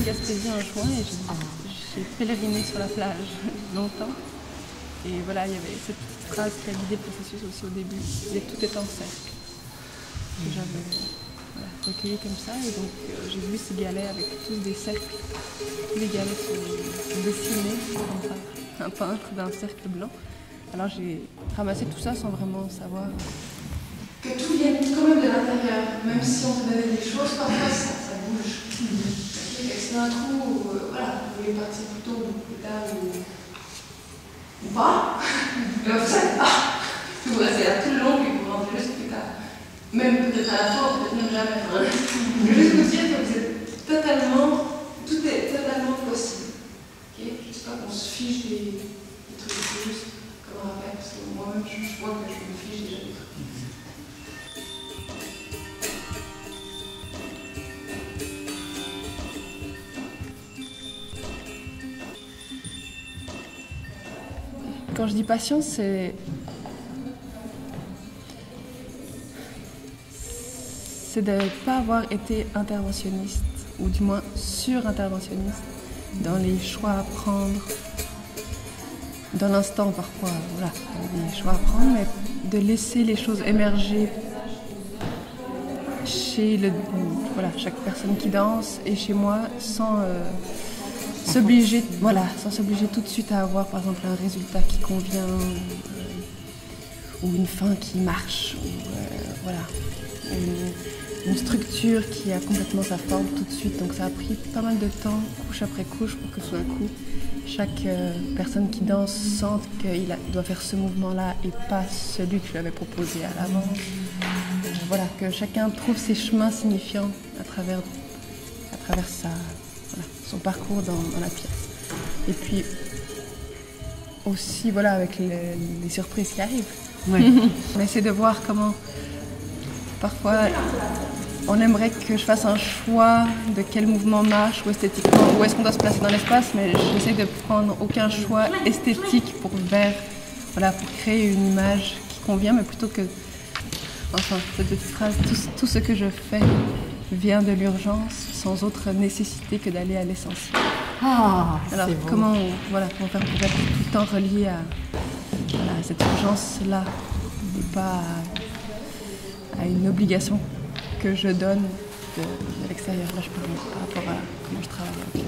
Gaspésie en juin et j'ai pèleriné sur la plage longtemps. Et voilà, il y avait cette petite phrase qui a guidé le processus aussi au début. Et tout est en cercle. Que j'avais recueilli comme ça. Et donc j'ai vu ces galets avec tous des cercles. Tous les galets sont dessinés comme par un peintre d'un cercle blanc. Alors j'ai ramassé tout ça sans vraiment savoir. Que tout vienne quand même de l'intérieur, même si on te donnait des choses, parfois ça bouge. C'est d'un coup, voilà, vous voulez partir plus tôt ou plus tard ou pas, mais vous savez pas. Vous restez là tout le long et vous rentrez juste plus tard. Même peut-être à la fin, peut-être même jamais. Je veux juste vous dire que vous êtes totalement, tout est totalement possible. Okay? Je ne sais pas qu'on se fiche des trucs, c'est juste comme un rappel, parce que moi-même je vois que je me fiche déjà des trucs. Quand je dis patience, c'est de ne pas avoir été interventionniste, ou du moins sur-interventionniste, dans les choix à prendre, dans l'instant parfois, voilà, des choix à prendre, mais de laisser les choses émerger chez chaque personne qui danse et chez moi sans s'obliger tout de suite à avoir par exemple un résultat qui convient ou une fin qui marche ou une structure qui a complètement sa forme tout de suite. Donc ça a pris pas mal de temps, couche après couche, pour que tout d'un coup chaque personne qui danse sente qu'il doit faire ce mouvement-là et pas celui que je lui avais proposé à l'avant. Voilà, que chacun trouve ses chemins signifiants à travers son parcours dans la pièce. Et puis aussi, voilà, avec les surprises qui arrivent. Ouais. On essaie de voir comment, parfois, on aimerait que je fasse un choix de quel mouvement marche ou esthétiquement, où est-ce qu'on doit se placer dans l'espace, mais j'essaie de prendre aucun choix esthétique pour créer une image qui convient, mais plutôt que, enfin, cette petite phrase, tout ce que je fais vient de l'urgence, sans autre nécessité que d'aller à l'essentiel. Ah, alors comment faire pour être tout le temps relié à cette urgence-là, et pas à une obligation que je donne de l'extérieur. Là, je parle par rapport à comment je travaille.